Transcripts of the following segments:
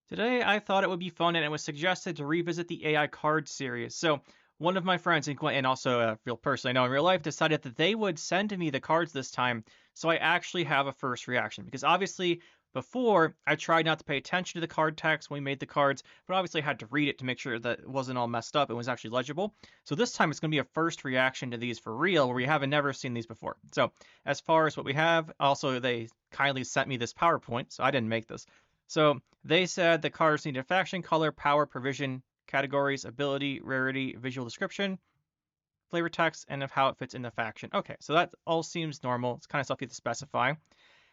Today, I thought it would be fun and it was suggested to revisit the AI card series. So, one of my friends in Gwent, and also a real person I know in real life, decided that they would send me the cards this time. So, I actually have a first reaction. Because obviously, before, I tried not to pay attention to the card text when we made the cards, but obviously I had to read it to make sure that it wasn't all messed up and was actually legible. So, this time it's going to be a first reaction to these for real, where we haven't never seen these before. So, as far as what we have, also, they kindly sent me this PowerPoint, so I didn't make this. So they said the cards needed faction, color, power, provision, categories, ability, rarity, visual description, flavor text, and of how it fits in the faction. Okay, so that all seems normal. It's kind of stuff you have to specify.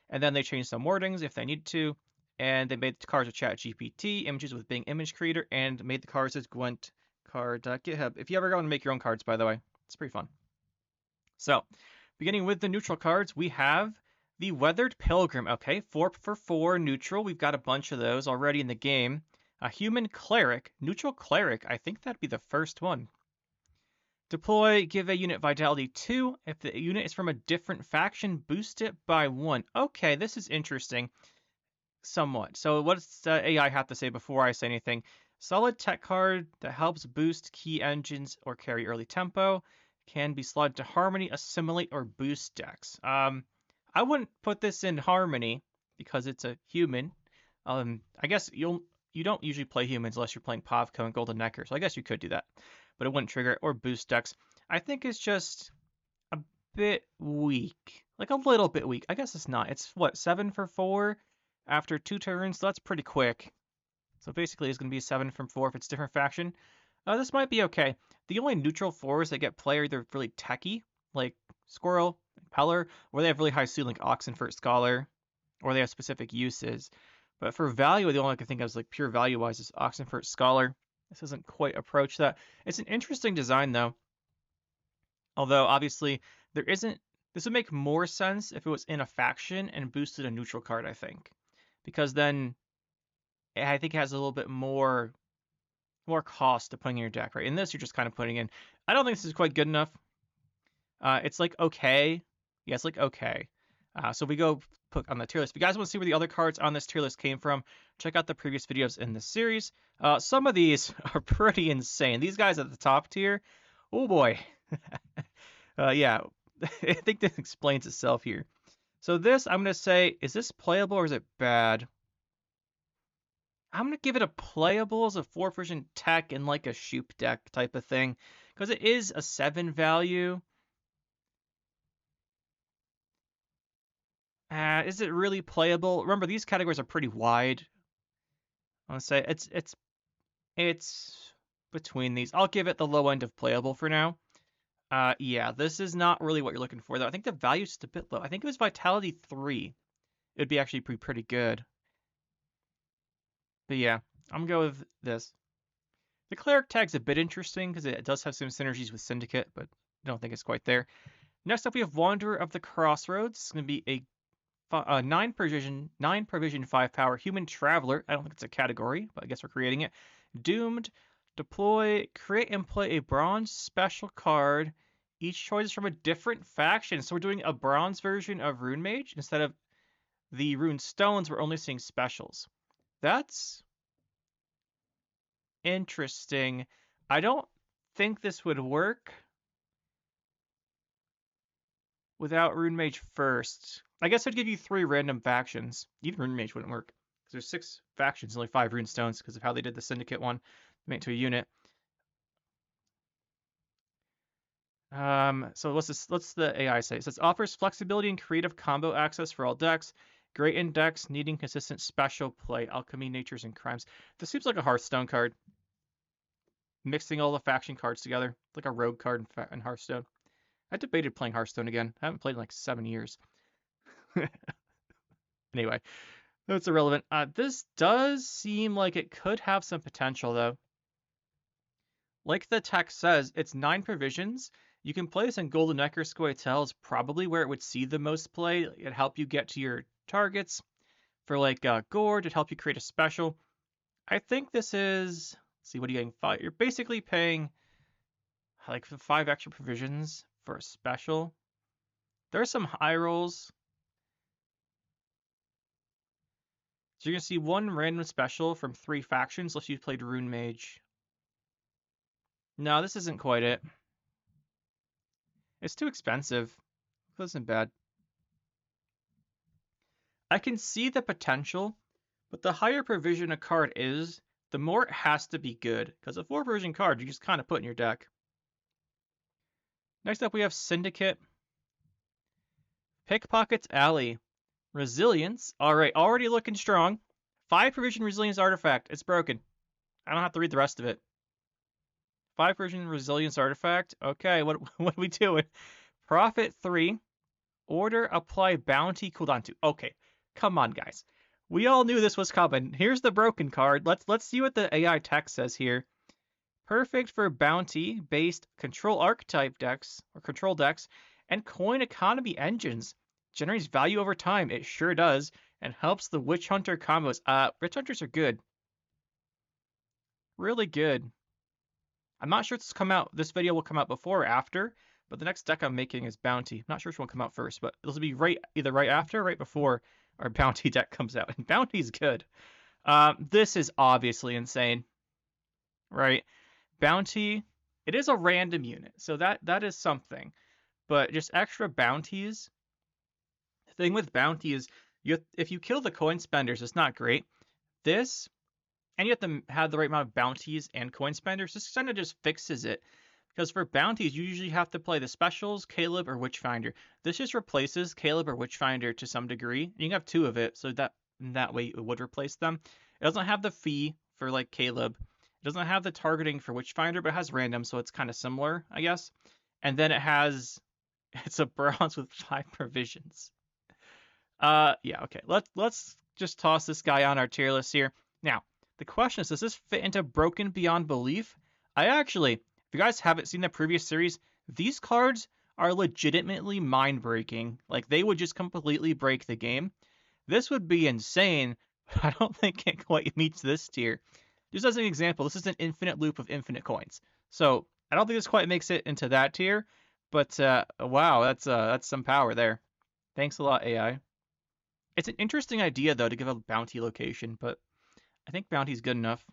And then they changed some wordings if they needed to. And they made the cards with ChatGPT, images with Bing Image Creator, and made the cards as Gwent card GitHub. If you ever go and make your own cards, by the way, it's pretty fun. So, beginning with the neutral cards, we have the Weathered Pilgrim. Okay, 4 for 4 neutral. We've got a bunch of those already in the game. A Human Cleric, neutral cleric. I think that'd be the first one. Deploy, give a unit vitality 2. If the unit is from a different faction, boost it by 1. Okay, this is interesting. Somewhat. So what's the AI have to say before I say anything? Solid tech card that helps boost key engines or carry early tempo. Can be slotted to Harmony, Assimilate, or Boost decks. I wouldn't put this in Harmony because it's a human. I guess you don't usually play humans unless you're playing Pavko and Golden Necker, so I guess you could do that, but it wouldn't trigger it or boost decks. I think it's just a bit weak, like a little bit weak. I guess it's not. It's what 7 for 4 after 2 turns. So that's pretty quick. So basically, it's going to be 7 from 4 if it's different faction. This might be okay. The only neutral 4s that get play are either really techy, like Squirrel, Peller, or they have really high ceiling, like Oxenfurt Scholar, or they have specific uses. But for value, the only I can think of is like pure value wise is Oxenfurt Scholar. This doesn't quite approach that. It's an interesting design though. Although obviously there isn't. This would make more sense if it was in a faction and boosted a neutral card, I think, because then I think it has a little bit more cost to putting in your deck, right? In this, you're just kind of putting in. I don't think this is quite good enough. It's like okay. Yeah, it's like okay. So we go put on the tier list. If you guys want to see where the other cards on this tier list came from, check out the previous videos in this series. Some of these are pretty insane. These guys at the top tier, oh boy. Yeah, I think this explains itself here. So this, I'm going to say, is this playable or is it bad? I'm going to give it a playable as a 4 version tech and like a Shoop deck type of thing, because it is a 7 value. Is it really playable? Remember, these categories are pretty wide. I'm going to say it's between these. I'll give it the low end of playable for now. Yeah, this is not really what you're looking for, though. I think the value's just a bit low. I think it was Vitality 3. It would be actually pretty good. But yeah, I'm going to go with this. The Cleric tag's a bit interesting because it does have some synergies with Syndicate, but I don't think it's quite there. Next up, we have Wanderer of the Crossroads. It's going to be a 9 provision, 5 power human traveler. I don't think it's a category, but I guess we're creating it. Doomed. Deploy, create and play a bronze special card. Each choice is from a different faction. So we're doing a bronze version of Rune Mage. Instead of the Rune Stones, we're only seeing specials. That's interesting. I don't think this would work without Rune Mage first. I guess I'd give you 3 random factions. Even Rune Mage wouldn't work, because there's 6 factions, only 5 Rune Stones, because of how they did the Syndicate one, made it to a unit. So what's the AI say? It says offers flexibility and creative combo access for all decks. Great in decks needing consistent special play. Alchemy, Natures, and Crimes. This seems like a Hearthstone card. Mixing all the faction cards together, like a rogue card in Hearthstone. I debated playing Hearthstone again. I haven't played in like 7 years. Anyway, that's irrelevant. This does seem like it could have some potential, though. Like the text says, it's 9 provisions. You can play this in Golden Necker Scoia'tael is probably where it would see the most play. It'd help you get to your targets. For like Gourd, it'd help you create a special. I think this is... Let's see, what are you getting? 5? You're basically paying like 5 extra provisions for a special. There are some high rolls. So you're going to see one random special from 3 factions unless you played Rune Mage. No, this isn't quite it. It's too expensive. This isn't bad. I can see the potential, but the higher provision a card is, the more it has to be good. Because a 4 provision card, you just kind of put in your deck. Next up, we have Syndicate. Pickpocket's Alley. Resilience. All right, already looking strong. 5 provision Resilience artifact. It's broken. I don't have to read the rest of it. 5 provision Resilience artifact. Okay, what are we doing? Profit 3. Order apply bounty cooldown 2. Okay, come on, guys. We all knew this was coming. Here's the broken card. Let's see what the AI text says here. Perfect for bounty-based control archetype decks or control decks and coin economy engines. Generates value over time. It sure does, and helps the Witch Hunter combos. Witch Hunters are good. Really good. I'm not sure if this video will come out before or after, but the next deck I'm making is Bounty. I'm not sure which one will come out first, but it'll be either right after or right before our Bounty deck comes out. And Bounty's good. This is obviously insane, right? Bounty, it is a random unit, so that is something. But just extra bounties. The thing with bounty is, if you kill the coin spenders, it's not great. This, and you have to have the right amount of bounties and coin spenders. This kind of just fixes it. Because for bounties, you usually have to play the specials, Caleb, or Witchfinder. This just replaces Caleb or Witchfinder to some degree. You can have 2 of it, so that way it would replace them. It doesn't have the fee for like Caleb. It doesn't have the targeting for Witchfinder, but it has random, so it's kind of similar, I guess. And then it's a bronze with 5 provisions. Yeah, okay. Let's just toss this guy on our tier list here. Now, the question is, does this fit into Broken Beyond Belief? If you guys haven't seen the previous series, these cards are legitimately mind-breaking. Like, they would just completely break the game. This would be insane, but I don't think it quite meets this tier. Just as an example, this is an infinite loop of infinite coins. So, I don't think this quite makes it into that tier, but wow, that's some power there. Thanks a lot, AI. It's an interesting idea, though, to give a bounty location, but I think bounty's good enough.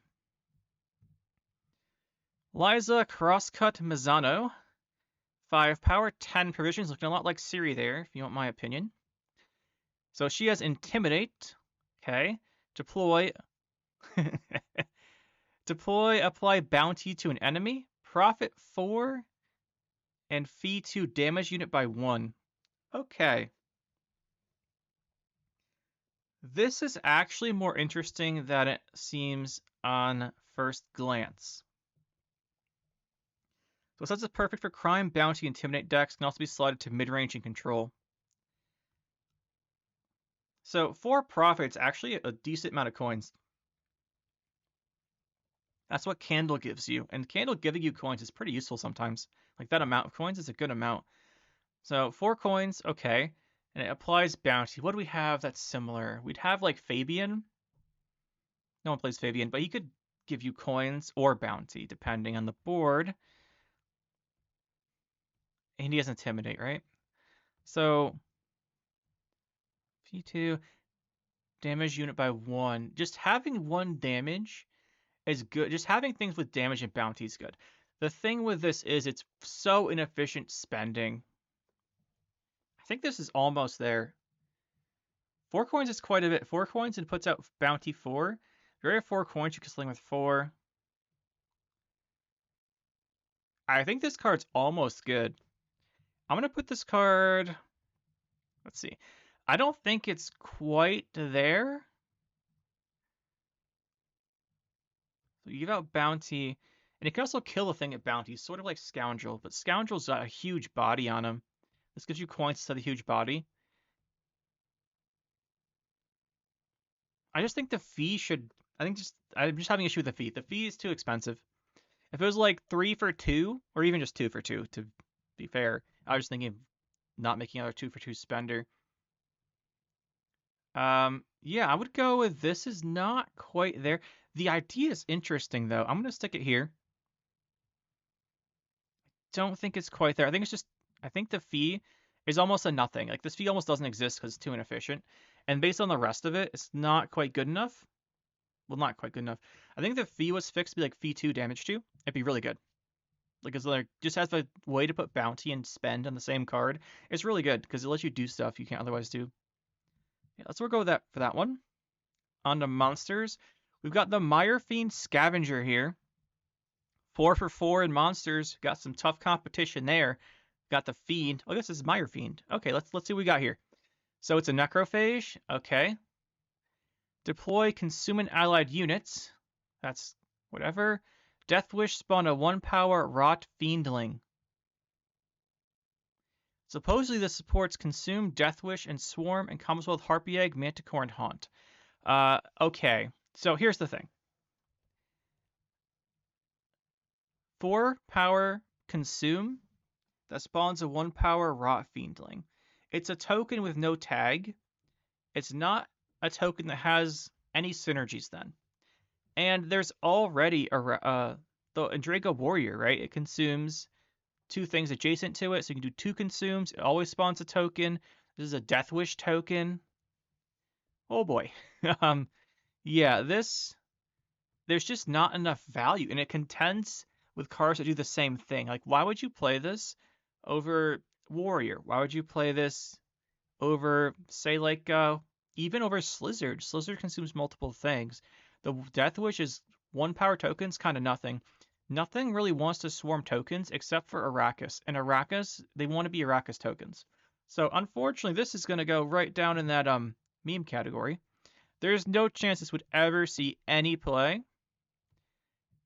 Liza Crosscut Mazzano. 5 power, 10 provisions. Looking a lot like Siri there, if you want my opinion. So she has Intimidate. Okay. Deploy. Apply bounty to an enemy. Profit 4. And fee 2 damage unit by 1. Okay. This is actually more interesting than it seems on first glance. So since it's perfect for crime, bounty, intimidate decks, can also be slotted to mid-range and control. So 4 profits, actually a decent amount of coins. That's what Candle gives you. And Candle giving you coins is pretty useful sometimes. Like, that amount of coins is a good amount. So 4 coins, okay. And it applies bounty. What do we have that's similar? We'd have like Fabian. No one plays Fabian, but he could give you coins or bounty, depending on the board. And he has Intimidate, right? So P2, damage unit by 1. Just having 1 damage is good. Just having things with damage and bounty is good. The thing with this is it's so inefficient spending. I think this is almost there. 4 coins is quite a bit. 4 coins and puts out bounty 4. If you already have 4 coins, you can sling with 4. I think this card's almost good. I'm going to put this card... Let's see. I don't think it's quite there. So you give out bounty. And it can also kill a thing at bounty, sort of like Scoundrel. But Scoundrel's got a huge body on him. This gives you coins instead of the huge body. I just think the fee should... I'm just having an issue with the fee. The fee is too expensive. If it was like 3 for 2, or even just 2 for 2, to be fair, I was just thinking of not making another 2 for 2 spender. Yeah, I would go with this is not quite there. The idea is interesting, though. I'm going to stick it here. Don't think it's quite there. I think the fee is almost a nothing. Like, this fee almost doesn't exist because it's too inefficient. And based on the rest of it, it's not quite good enough. Well, not quite good enough. I think the fee was fixed to be like fee 2 damage 2. It'd be really good. Like, it's like just has a way to put bounty and spend on the same card. It's really good because it lets you do stuff you can't otherwise do. Yeah, let's go with that for that one. On to monsters. We've got the Mire Fiend Scavenger here. 4 for 4 in monsters. Got some tough competition there. Got the Fiend. Oh, this is Mire Fiend. Okay, let's see what we got here. So it's a Necrophage. Okay. Deploy Consuming Allied Units. That's whatever. Death Wish spawn a 1-power Rot Fiendling. Supposedly this supports Consume, Death Wish, and Swarm, and comes with Harpy Egg, Manticore, and Haunt. Okay. So here's the thing. 4-power Consume. That spawns a 1-power Rot Fiendling. It's a token with no tag. It's not a token that has any synergies then. And there's already the Endrega Warrior, right? It consumes 2 things adjacent to it, so you can do 2 consumes. It always spawns a token. This is a Death Wish token. Oh boy. Yeah, there's just not enough value, and it contends with cards that do the same thing. Like, why would you play this over Warrior? Why would you play this over, say, like, even over Slizzard? Slizzard consumes multiple things. The Death Wish is 1-power tokens, kind of nothing. Nothing really wants to swarm tokens except for Arrakis. And Arrakis, they want to be Arrakis tokens. So, unfortunately, this is going to go right down in that meme category. There's no chance this would ever see any play.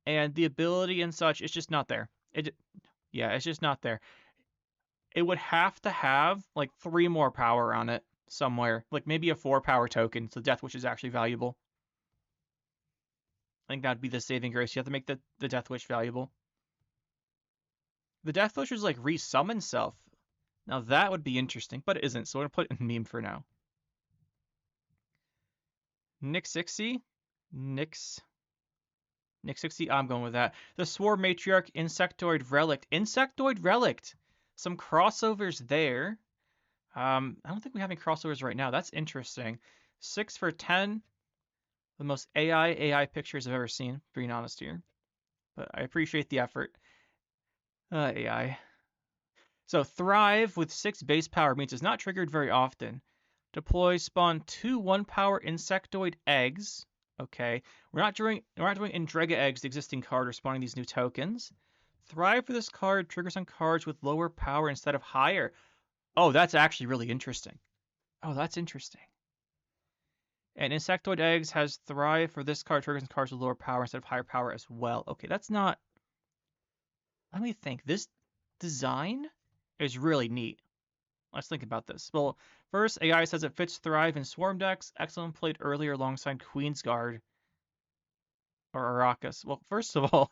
And the ability and such, it's just not there. It's just not there. It would have to have like 3 more power on it somewhere. Like maybe a 4-power token, so Death Wish is actually valuable. I think that'd be the saving grace. You have to make the Death Wish valuable. The Death Wish is like resummon self. Now that would be interesting, but it isn't, so we're going to put it in meme for now. Nixixie. Nixixie, I'm going with that. The Swarm Matriarch, Insectoid Relict. Insectoid Relict! Some crossovers there. I don't think we have any crossovers right now. That's interesting. 6 for 10. The most AI pictures I've ever seen, being honest here. But I appreciate the effort. AI. So Thrive with 6 base power means it's not triggered very often. Deploy, spawn 2 1-power Insectoid Eggs. Okay, we're not doing Endrega Eggs, the existing card, or spawning these new tokens. Thrive for this card triggers on cards with lower power instead of higher. Oh, that's actually really interesting. Oh, that's interesting. And Insectoid Eggs has Thrive for this card triggers on cards with lower power instead of higher power as well. Okay, that's not... Let me think. This design is really neat. Let's think about this. Well, first, AI says it fits Thrive in Swarm decks. Excellent played earlier alongside Queensguard or Arrakis. Well, first of all,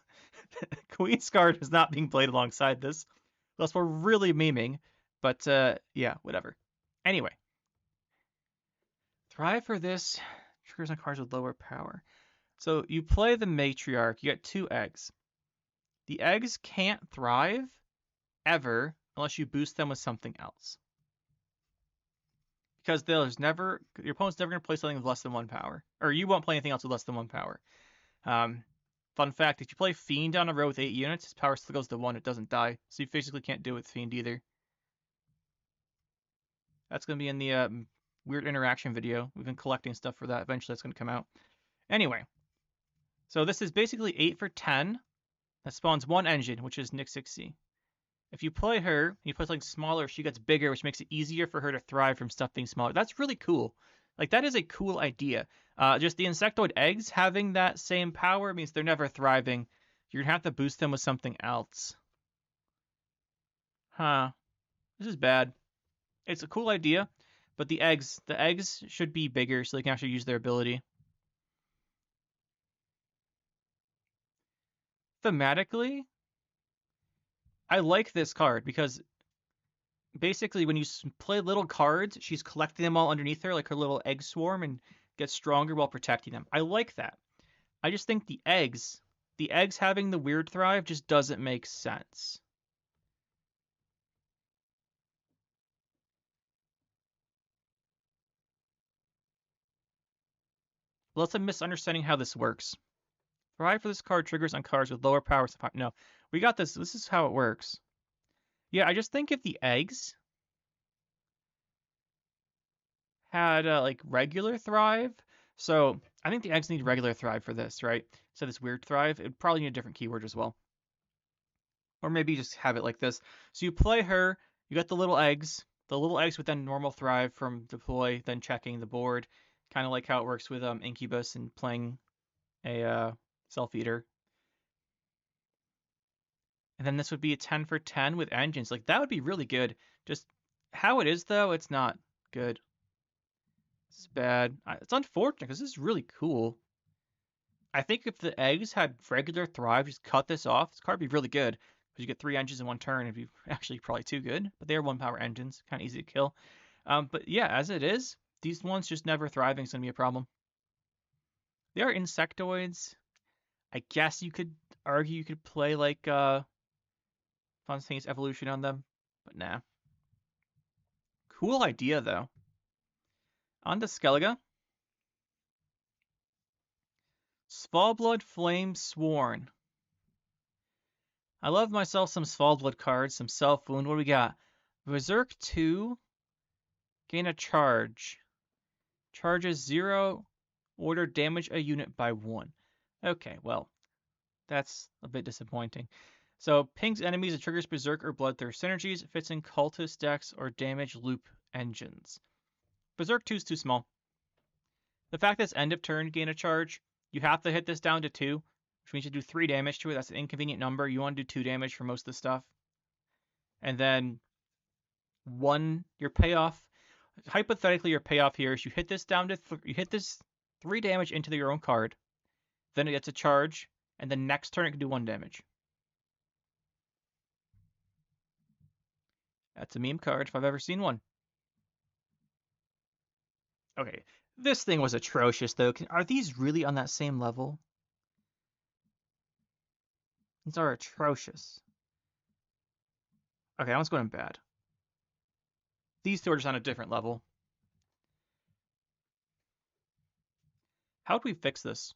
Queensguard is not being played alongside this. Unless we're really memeing. But, yeah, whatever. Anyway. Thrive for this. Triggers on cards with lower power. So you play the Matriarch. You get 2 eggs. The eggs can't thrive ever unless you boost them with something else. Because your opponent's never going to play something with less than 1 power. Or you won't play anything else with less than 1 power. Fun fact, if you play Fiend on a row with 8 units, his power still goes to 1, it doesn't die. So you physically can't do it with Fiend either. That's going to be in the weird interaction video. We've been collecting stuff for that. Eventually that's going to come out. Anyway. So this is basically 8 for 10. That spawns 1 engine, which is Nixixie. If you play her, you play something smaller, she gets bigger, which makes it easier for her to thrive from stuff being smaller. That's really cool. Like, that is a cool idea. Just the Insectoid Eggs having that same power means they're never thriving. You're going to have to boost them with something else. Huh. This is bad. It's a cool idea, but the eggs should be bigger so they can actually use their ability. Thematically, I like this card because basically when you play little cards, she's collecting them all underneath her like her little egg swarm and gets stronger while protecting them. I like that. I just think the eggs having the weird thrive just doesn't make sense. Unless I'm misunderstanding how this works. Thrive for this card triggers on cards with lower powers. No, we got this. This is how it works. Yeah, I just think if the eggs had like regular thrive, so I think the eggs need regular thrive for this, right? So this weird thrive, it'd probably need a different keyword as well. Or maybe just have it like this. So you play her, you get the little eggs. The little eggs would then normal thrive from deploy, then checking the board. Kind of like how it works with Incubus and playing a Self-Eater. And then this would be a 10 for 10 with engines. Like, that would be really good. Just how it is, though, it's not good. It's bad. It's unfortunate because this is really cool. I think if the eggs had regular thrive, just cut this off, this card would be really good. Because you get 3 engines in 1 turn. It'd be actually probably too good. But they are 1-power engines. Kind of easy to kill. But yeah, as it is, these ones just never thriving is going to be a problem. They are insectoids. I guess you could argue you could play like Spontaneous Evolution on them. But nah. Cool idea, though. On to Skellige. Svalblood Flame Sworn. I love myself some Svalblood cards, some Self Wound. What do we got? Berserk 2. Gain a charge. Charges 0. Order damage a unit by 1. Okay, well, that's a bit disappointing. So, pings enemies and triggers Berserk or Bloodthirst synergies. Fits in Cultist decks or damage loop engines. Berserk 2 is too small. The fact that it's end of turn gain a charge, you have to hit this down to 2, which means you do 3 damage to it. That's an inconvenient number. You want to do 2 damage for most of the stuff. And then 1, your payoff. Hypothetically, your payoff here is you hit this down to you hit this 3 damage into your own card. Then it gets a charge, and then next turn it can do 1 damage. That's a meme card if I've ever seen one. Okay, this thing was atrocious, though. Are these really on that same level? These are atrocious. Okay, that one's going bad. These two are just on a different level. How would we fix this?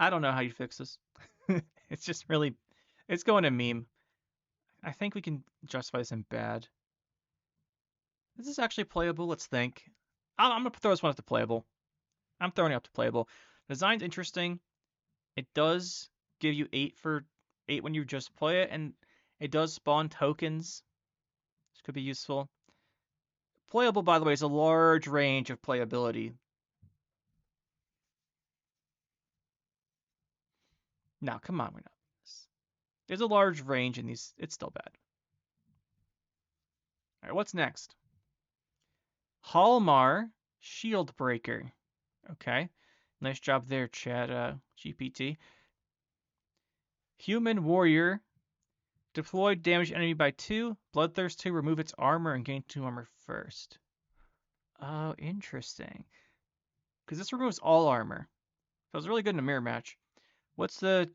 I don't know how you fix this. It's just really, it's going to meme. I think we can justify this in bad. Is this actually playable? Let's think. I'm going to throw this one up to playable. I'm throwing it up to playable. Design's interesting. It does give you 8 for 8 when you just play it, and it does spawn tokens, which could be useful. Playable, by the way, is a large range of playability. Now, come on, we're not. There's a large range in these. It's still bad. All right, what's next? Hallmar Shieldbreaker. Okay, nice job there, Chad GPT. Human Warrior. Deploy damage enemy by 2. Bloodthirst 2. Remove its armor and gain 2 armor first. Oh, interesting. Because this removes all armor. So it's really good in a mirror match. What's the...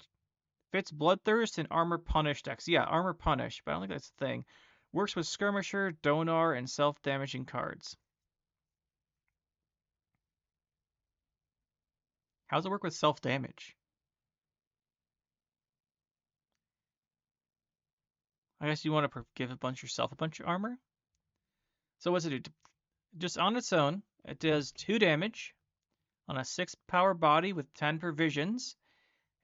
Fits Bloodthirst and Armor Punish decks. Yeah, Armor Punish, but I don't think that's the thing. Works with Skirmisher, Donar, and self-damaging cards. How does it work with self-damage? I guess you want to give yourself a bunch of armor? So what's it do? Just on its own, it does 2 damage on a 6 power body with 10 provisions.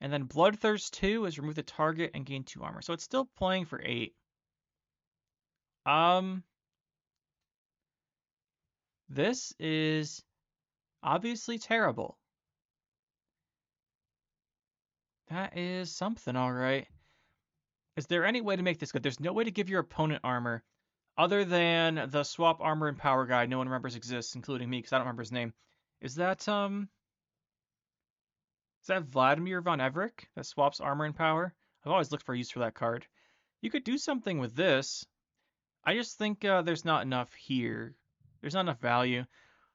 And then Bloodthirst 2 is remove the target and gain 2 armor. So it's still playing for 8. This is obviously terrible. That is something, all right. Is there any way to make this good? There's no way to give your opponent armor other than the swap armor and power guide no one remembers exists, including me, because I don't remember his name. Is that Vladimir von Everett that swaps armor and power? I've always looked for a use for that card. You could do something with this. I just think there's not enough here. There's not enough value.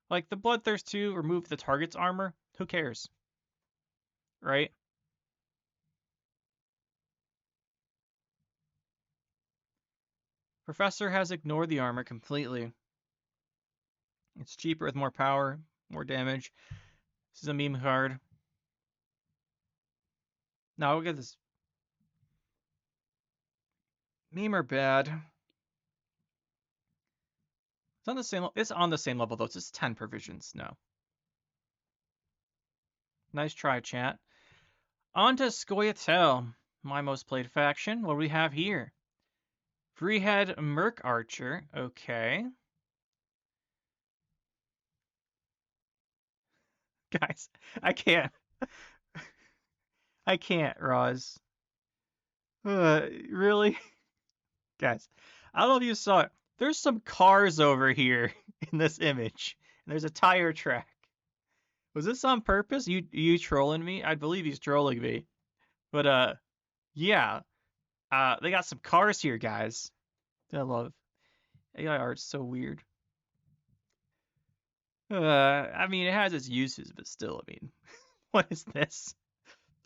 Like the Bloodthirst 2, remove the target's armor. Who cares? Right? Professor has ignored the armor completely. It's cheaper with more power, more damage. This is a meme card. Now look at this. Meme are bad. It's on the same. It's on the same level though. It's just 10 provisions. No. Nice try, chat. On to Scoia'tael, my most played faction. What do we have here? Freehead Merc Archer. Okay. Guys, I can't. I can't, Roz. Really? Guys, I don't know if you saw it. There's some cars over here in this image. And there's a tire track. Was this on purpose? You trolling me? I believe he's trolling me. But yeah. They got some cars here, guys. I love AI art's so weird. I mean, it has its uses, but still, I mean, what is this?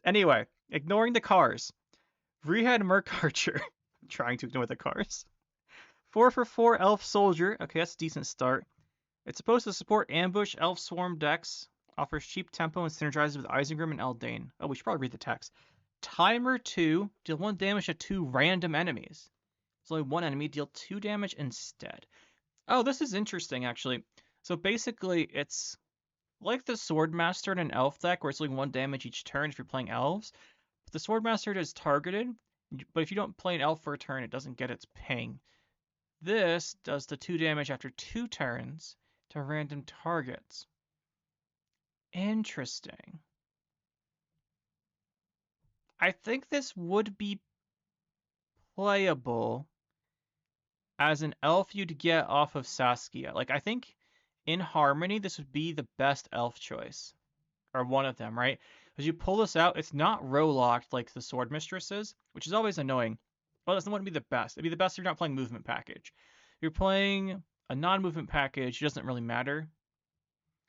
Anyway, ignoring the cars. Freehead Merc Archer. I'm trying to ignore the cars. 4 for 4 Elf Soldier. Okay, that's a decent start. It's supposed to support Ambush, Elf Swarm decks. Offers cheap tempo and synergizes with Isengrim and Eldain. Oh, we should probably read the text. Timer 2. Deal 1 damage to 2 random enemies. There's only 1 enemy. Deal 2 damage instead. Oh, this is interesting, actually. So basically, it's like the Swordmaster in an Elf deck, where it's only 1 damage each turn if you're playing Elves. But the Swordmaster is targeted, but if you don't play an Elf for a turn, it doesn't get its ping. This does the 2 damage after 2 turns to random targets. Interesting. I think this would be playable as an elf you'd get off of Saskia. Like, I think in Harmony, this would be the best elf choice. Or one of them, right? As you pull this out, it's not row locked like the Sword Mistress is, which is always annoying. Well, that wouldn't be the best. It'd be the best if you're not playing movement package. If you're playing a non-movement package, it doesn't really matter.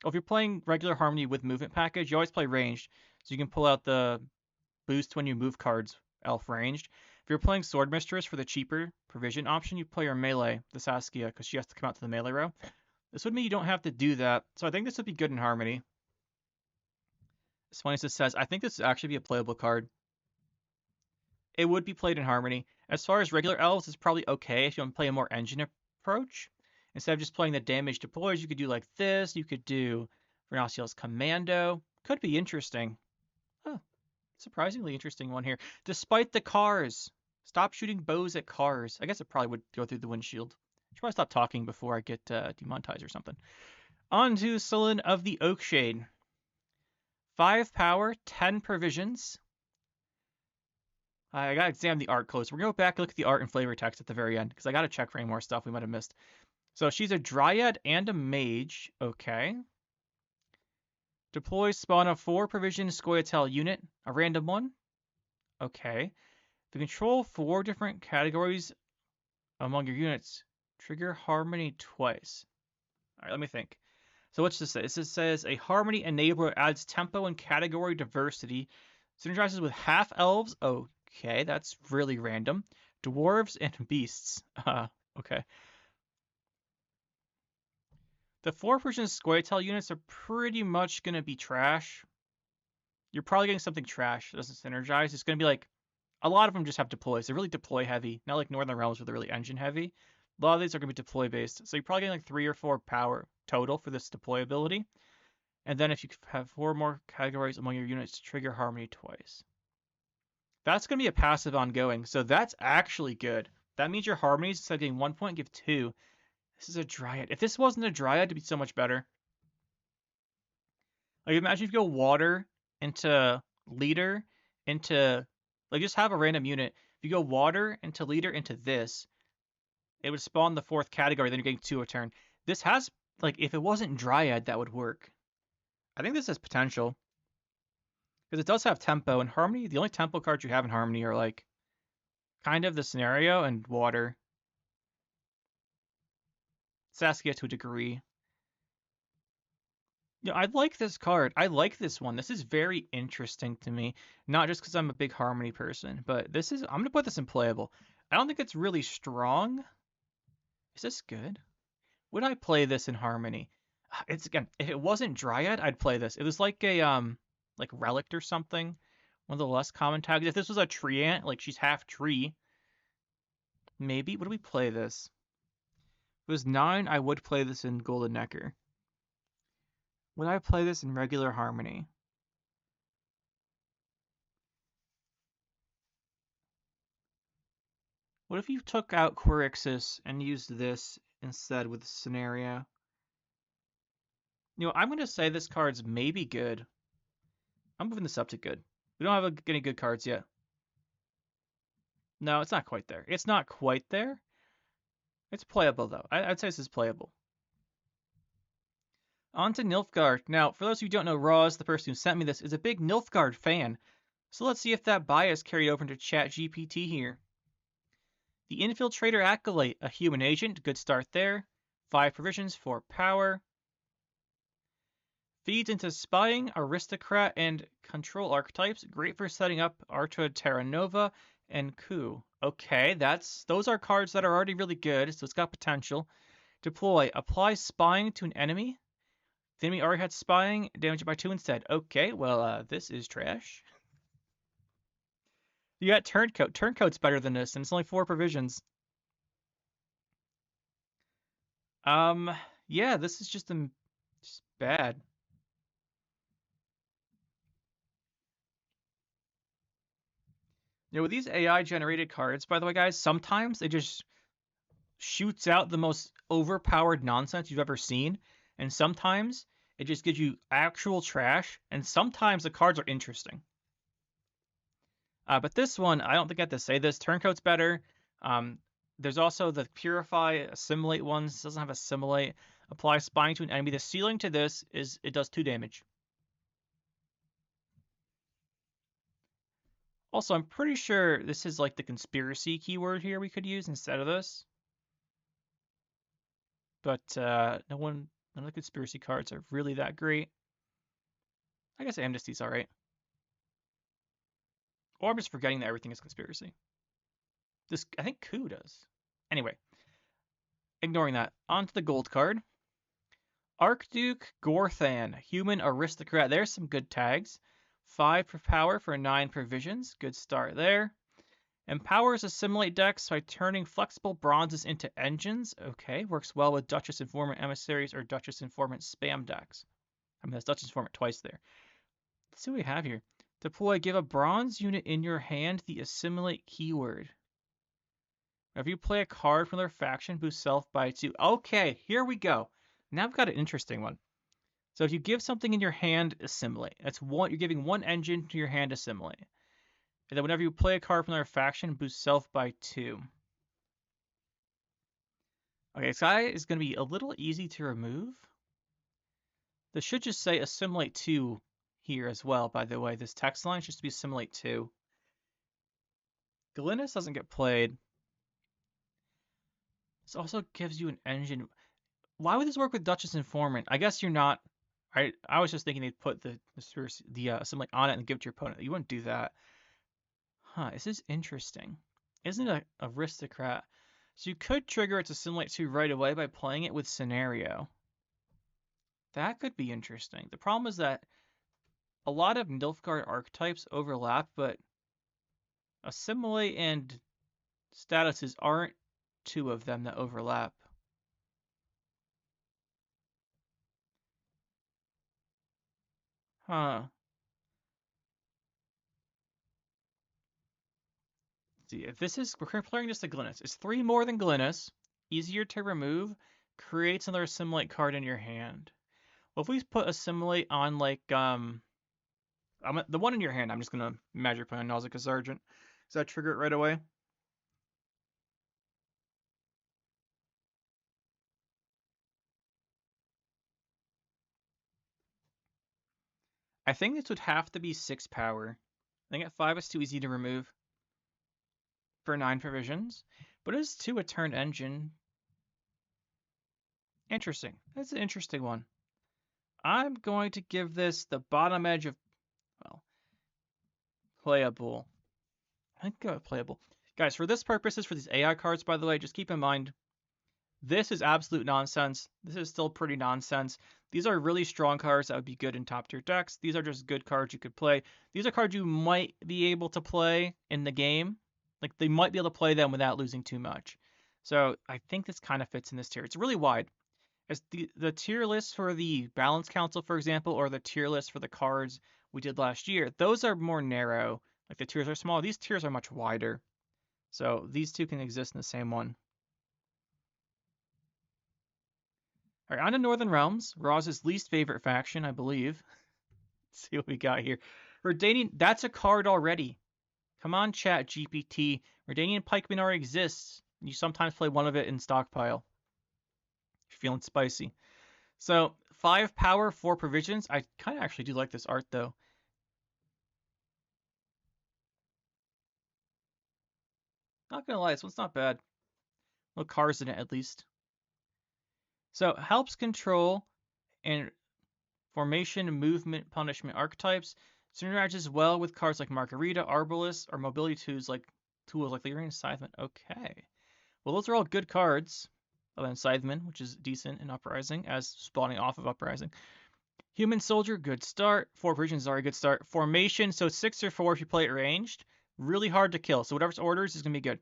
Well, if you're playing regular Harmony with movement package, you always play ranged, so you can pull out the boost when you move cards elf ranged. If you're playing Sword Mistress for the cheaper provision option, you play your melee, the Saskia, because she has to come out to the melee row. This would mean you don't have to do that, so I think this would be good in Harmony. Swannis says, I think this would actually be a playable card. It would be played in Harmony. As far as regular elves, it's probably okay if you want to play a more engine approach. Instead of just playing the damage deploys, you could do like this. You could do Vernasiel's Commando. Could be interesting. Oh, surprisingly interesting one here. Despite the cars. Stop shooting bows at cars. I guess it probably would go through the windshield. I should probably stop talking before I get demonetized or something. On to Sullen of the Oakshade. 5 power, 10 provisions. I gotta examine the art close. We're gonna go back and look at the art and flavor text at the very end, because I gotta check for any more stuff we might have missed. So she's a Dryad and a Mage. Okay. Deploy spawn a 4 provision Scoia'tael unit, a random one. Okay. If you control 4 different categories among your units, trigger Harmony twice. Alright, let me think. So what's this say? This says a Harmony enabler adds tempo and category diversity. Synergizes with half elves. Okay, that's really random. Dwarves and beasts. Okay. The 4-person Scoia'tael units are pretty much going to be trash. You're probably getting something trash that doesn't synergize. It's going to be like, a lot of them just have deploys. They're really deploy heavy. Not like Northern Realms where they're really engine heavy. A lot of these are going to be deploy based. So you're probably getting like 3 or 4 power total for this deploy ability. And then if you have 4 more categories among your units, trigger Harmony twice. That's going to be a passive ongoing. So that's actually good. That means your Harmonies, instead of getting 1 point, give 2. This is a Dryad. If this wasn't a Dryad, it'd be so much better. Like, imagine if you go water into leader into, like, just have a random unit. If you go water into leader into this, it would spawn the 4th category, then you're getting 2 a turn. This has, like, if it wasn't Dryad, that would work. I think this has potential. Because it does have tempo. In Harmony, the only tempo cards you have in Harmony are, like, kind of the scenario and water. Saskia to a degree. Yeah, I like this card. I like this one. This is very interesting to me. Not just because I'm a big Harmony person, but this is, I'm going to put this in playable. I don't think it's really strong, Is this good? Would I play this in Harmony? It's again, if it wasn't Dryad, I'd play this. It was like a like Relict or something. One of the less common tags. If this was a tree ant, like she's half tree, maybe. Would we play this? If it was 9, I would play this in Golden Necker. Would I play this in regular Harmony? What if you took out Quirixis and used this instead with the scenario? You know, I'm going to say this card's maybe good. I'm moving this up to good. We don't have any good cards yet. No, it's not quite there. It's not quite there. It's playable, though. I'd say this is playable. On to Nilfgaard. Now, for those who don't know, Roz, the person who sent me this, is a big Nilfgaard fan. So let's see if that bias carried over into ChatGPT here. The Infiltrator Acolyte, a human agent. Good start there. 5 provisions, 4 power. Feeds into Spying, Aristocrat, and Control archetypes. Great for setting up Artra Terra Nova and Coup. Okay, those are cards that are already really good, so it's got potential. Deploy. Apply Spying to an enemy. The enemy already had Spying, damage it by 2 instead. Okay, well, this is trash. You got Turncoat. Turncoat's better than this, and it's only 4 provisions. Yeah, this is just bad. You know, with these AI-generated cards, by the way, guys, sometimes it just shoots out the most overpowered nonsense you've ever seen, and sometimes it just gives you actual trash, and sometimes the cards are interesting. But this one, I don't think I have to say this. Turncoat's better. There's also the Purify, Assimilate ones. This doesn't have Assimilate. Apply Spying to an enemy. The ceiling to this is it does 2 damage. Also, I'm pretty sure this is like the conspiracy keyword here we could use instead of this. But none of the conspiracy cards are really that great. I guess Amnesty's alright. Or I'm just forgetting that everything is conspiracy. I think Coup does. Anyway, ignoring that. On to the gold card. Archduke Gorthan, human aristocrat. There's some good tags. 5 for power for 9 provisions. Good start there. Empowers Assimilate decks by turning flexible bronzes into engines. Okay, works well with Duchess Informant Emissaries or Duchess Informant spam decks. I mean, that's Duchess Informant twice there. Let's see what we have here. Deploy, give a bronze unit in your hand the Assimilate keyword. If you play a card from their faction, boost self by 2. Okay, here we go. Now I've got an interesting one. So if you give something in your hand, Assimilate. That's one. You're giving 1 engine to your hand, Assimilate. And then whenever you play a card from their faction, boost self by 2. Okay, this guy is going to be a little easy to remove. This should just say Assimilate 2 here as well, by the way. This text line should just be Assimilate 2. Glynis doesn't get played. This also gives you an engine. Why would this work with Duchess Informant? I guess you're not. I was just thinking they'd put the Assimilate on it and give it to your opponent. You wouldn't do that. Huh, this is interesting. Isn't it an aristocrat? So you could trigger its Assimilate 2 right away by playing it with Scenario. That could be interesting. The problem is that a lot of Nilfgaard archetypes overlap, but Assimilate and statuses aren't 2 of them that overlap. Huh. Let's see, if this is, we're playing just a Glynis. It's 3 more than Glynis, easier to remove, creates another Assimilate card in your hand. Well, if we put Assimilate on like, the one in your hand, I'm just going to magic play on Nausicaa Sergeant. Does that trigger it right away? I think this would have to be 6 power. I think at 5 it's too easy to remove for 9 provisions. But it is 2 a turn engine. Interesting. That's an interesting one. I'm going to give this the bottom edge of, well, playable. I think playable. Guys, for this purposes, for these AI cards, by the way, just keep in mind, This is absolute nonsense. This is still pretty nonsense. These are really strong cards that would be good in top tier decks. These are just good cards you could play. These are cards you might be able to play in the game. Like, they might be able to play them without losing too much. So I think this kind of fits in this tier. It's really wide. As the tier list for the Balance Council, for example, or the tier list for the cards we did last year, those are more narrow. Like, the tiers are small. These tiers are much wider. So these two can exist in the same one. All right, on to Northern Realms, Roz's least favorite faction, I believe. Let's see what we got here. Redanian, that's a card already. Come on, chat GPT. Redanian Pikeman already exists. You sometimes play one of it in stockpile. If you're feeling spicy. So, 5 power, 4 provisions. I kind of actually do like this art, though. Not gonna lie, this one's not bad. No cars in it, at least. So, helps control and formation, movement, punishment archetypes. Synergizes well with cards like Margarita, Arbalest, or mobility tools like Lyrian and Scytheman. Okay. Well, those are all good cards. Other than Scytheman, which is decent in Uprising, as spawning off of Uprising. Human Soldier, good start. 4 Provisions are a good start. Formation, so 6 or 4 if you play it ranged. Really hard to kill. So whatever's orders is going to be good.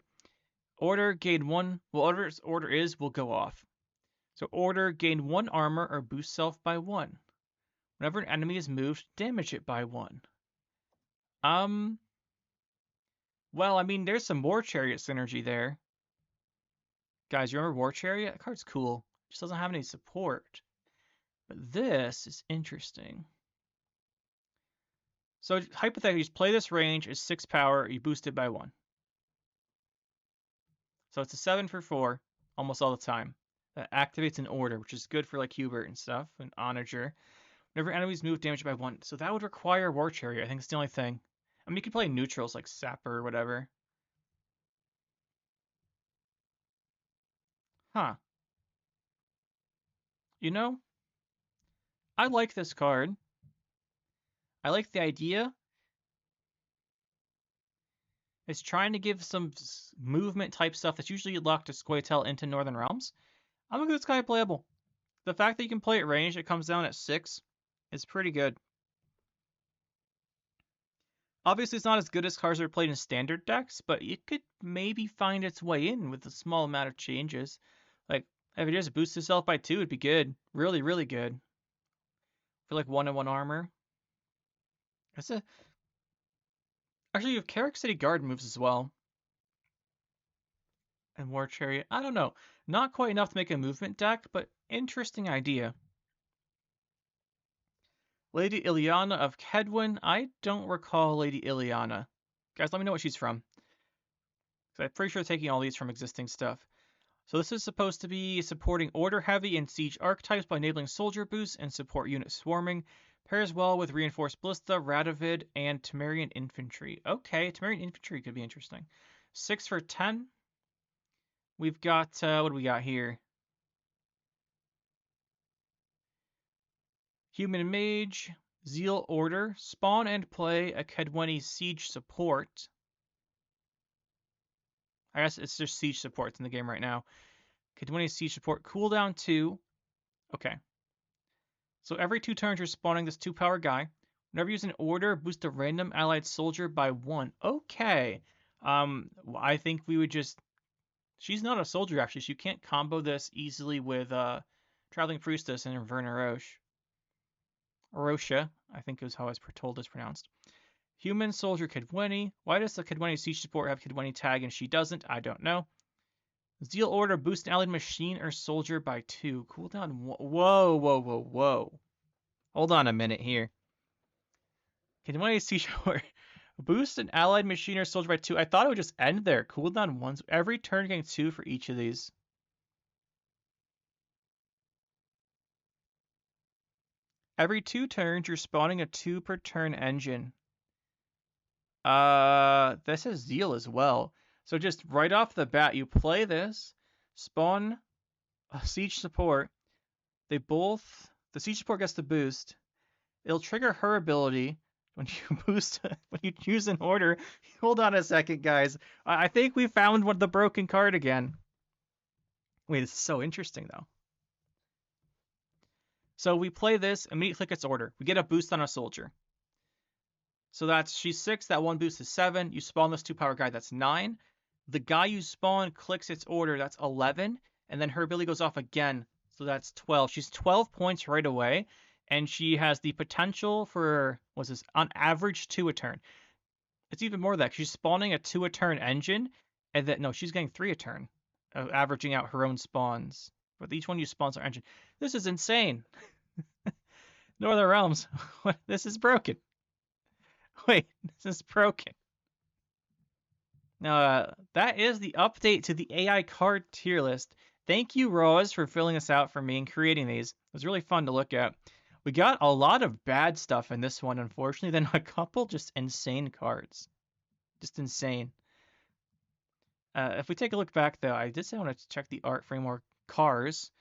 Order, gain 1. Well, whatever's order is, will go off. So order, gain 1 armor or boost self by 1. Whenever an enemy is moved, damage it by 1. Well, I mean, there's some War Chariot synergy there. Guys, you remember War Chariot? That card's cool. It just doesn't have any support. But this is interesting. So hypothetically, you play this range is 6 power, you boost it by 1. So it's a 7 for 4 almost all the time. That activates an order, which is good for like Hubert and stuff, and Onager. Whenever enemies move, damage by 1. So that would require War Chariot. I think it's the only thing. I mean, you can play neutrals like Sapper or whatever. Huh. You know, I like this card. I like the idea. It's trying to give some movement type stuff that's usually locked to Scoia'tael into Northern Realms. I'm gonna give this guy playable. The fact that you can play it ranged, it comes down at 6, is pretty good. Obviously, it's not as good as cards that are played in standard decks, but it could maybe find its way in with a small amount of changes. Like, if it just boosts itself by 2, it'd be good. Really, really good. For like 1-1 armor. That's a... Actually, you have Carrick City Guard moves as well. And War Chariot. I don't know. Not quite enough to make a movement deck, but interesting idea. Lady Ileana of Kedwin. I don't recall Lady Ileana. Guys, let me know what she's from. I'm pretty sure taking all these from existing stuff. So this is supposed to be supporting Order Heavy and Siege archetypes by enabling Soldier Boost and support unit swarming. Pairs well with Reinforced Ballista, Radovid, and Temerian Infantry. Okay, Temerian Infantry could be interesting. 6 for 10. We've got, what do we got here? Human Mage, Zeal Order, spawn and play a Kedweni Siege support. I guess it's just Siege supports in the game right now. Kedweni Siege support, cooldown 2. Okay. So every 2 turns you're spawning this 2 power guy. Whenever you use an order, boost a random allied soldier by 1. Okay. I think we would just... She's not a soldier, actually, so you can't combo this easily with Traveling Priestess and Inverna Roche. Rocha, I think is how it's told is pronounced. Human Soldier Kedweni. Why does the Kedweni Siege support have Kedweni tag and she doesn't? I don't know. Zeal Order, boost an allied machine or soldier by 2. Cooldown. Whoa. Hold on a minute here. Kedweni Siege support. Boost an allied machine or soldier by 2. I thought it would just end there. Cooldown 1. Every turn getting 2 for each of these. Every 2 turns, you're spawning a 2 per turn engine. This is Zeal as well. So just right off the bat, you play this, spawn a Siege support. The Siege support gets the boost. It'll trigger her ability when you when you choose an order. Hold on a second, guys. I think we found the broken card again. Wait, this is so interesting though. So we play this, immediately click its order. We get a boost on a soldier. So that's, she's 6, that one boost is 7. You spawn this 2-power guy, that's 9. The guy you spawn clicks its order, that's 11. And then her ability goes off again, so that's 12. She's 12 points right away, and she has the potential for, what's this, on average 2 a turn. It's even more than that, she's spawning a 2 a turn engine, and then, no, she's getting 3 a turn, averaging out her own spawns. But each one you spawns our engine. This is insane. Northern Realms, this is broken. Wait, this is broken. Now, that is the update to the AI card tier list. Thank you, Rose, for filling this out for me and creating these. It was really fun to look at. We got a lot of bad stuff in this one, unfortunately, then a couple just insane cards. Just insane. If we take a look back, though, I did say I want to check the art for any more cars.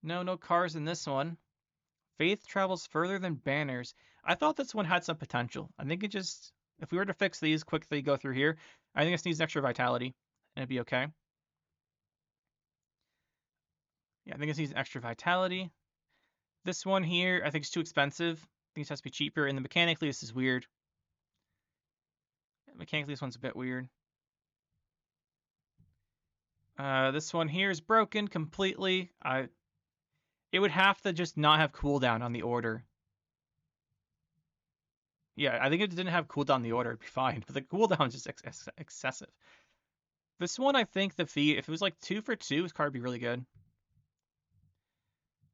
No cars in this one. Faith travels further than banners. I thought this one had some potential. I think it just, if we were to fix these quickly, go through here, I think this needs extra vitality, and it'd be okay. Yeah, I think this needs extra vitality. This one here, I think it's too expensive. I think it has to be cheaper, and then mechanically, this is weird. Mechanically, this one's a bit weird. This one here is broken completely. It would have to just not have cooldown on the order. Yeah, I think if it didn't have cooldown on the order, it'd be fine. But the cooldown is just excessive. This one, I think the fee, if it was like 2 for 2, this card would be really good.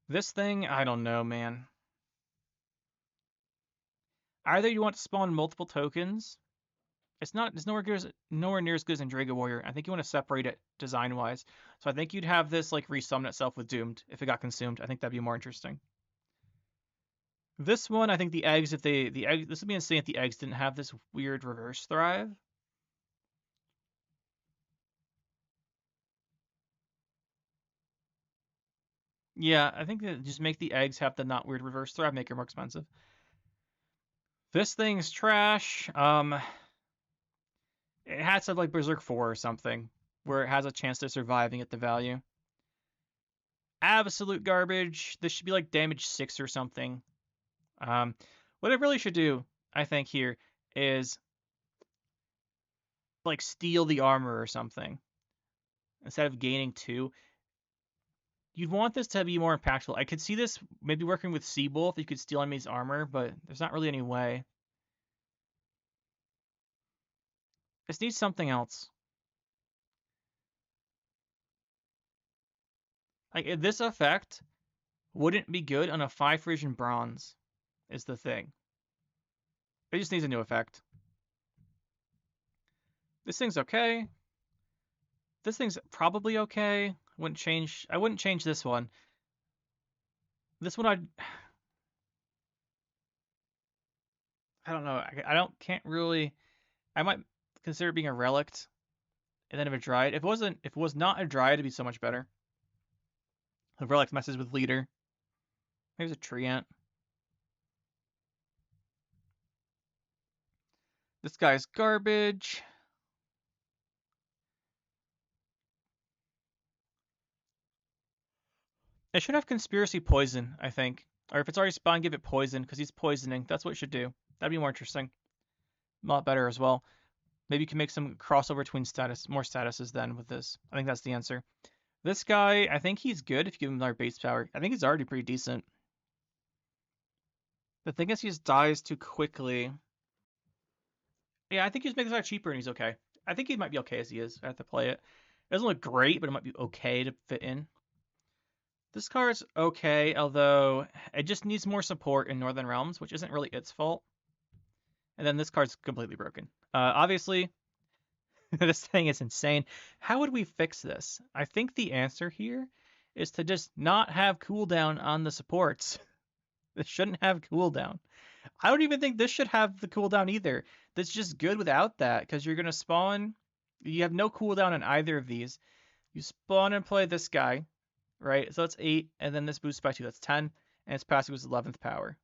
This thing, I don't know, man. Either you want to spawn multiple tokens. It's nowhere near as good as in Dragon Warrior. I think you want to separate it design-wise. So I think you'd have this like resummon itself with Doomed if it got consumed. I think that'd be more interesting. This one, I think the eggs, this would be insane if the eggs didn't have this weird reverse thrive. Yeah, I think that just make the eggs have the not weird reverse thrive, make it more expensive. This thing's trash. It has to have like Berserk 4 or something, where it has a chance of surviving at the value. Absolute garbage. This should be like damage 6 or something. What it really should do, I think, here is like steal the armor or something. Instead of gaining 2. You'd want this to be more impactful. I could see this maybe working with Seawolf. You could steal enemy's armor, but there's not really any way. This needs something else. Like, this effect wouldn't be good on a 5 Frisian bronze, is the thing. It just needs a new effect. This thing's okay. This thing's probably okay. I wouldn't change this one. This one I don't know. Can't really. I might consider it being a relict, and then if a dryad. If it was not a dryad, it'd be so much better. The relic messes with leader. Maybe it's a treant. This guy's garbage. It should have conspiracy poison, I think. Or if it's already spawned, give it poison, because he's poisoning. That's what it should do. That'd be more interesting. A lot better as well. Maybe you can make some crossover between more statuses then with this. I think that's the answer. This guy, I think he's good if you give him our base power. I think he's already pretty decent. The thing is he just dies too quickly. Yeah, I think he's making this cheaper and he's okay. I think he might be okay as he is. I have to play it. It doesn't look great, but it might be okay to fit in. This card's okay, although it just needs more support in Northern Realms, which isn't really its fault. And then this card's completely broken. Obviously, this thing is insane. How would we fix this? I think the answer here is to just not have cooldown on the supports. This shouldn't have cooldown. I don't even think this should have the cooldown either. That's just good without that, because you're going to spawn. You have no cooldown on either of these. You spawn and play this guy, right? So that's 8, and then this boosts by 2. That's 10, and its passive is 11th power.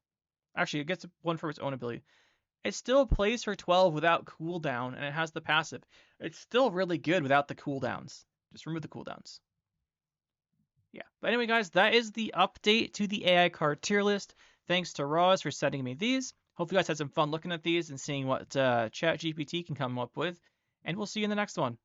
Actually, it gets 1 for its own ability. It still plays for 12 without cooldown, and it has the passive. It's still really good without the cooldowns. Just remove the cooldowns. Yeah. But anyway, guys, that is the update to the AI card tier list. Thanks to Roz for sending me these. Hope you guys had some fun looking at these and seeing what ChatGPT can come up with. And we'll see you in the next one.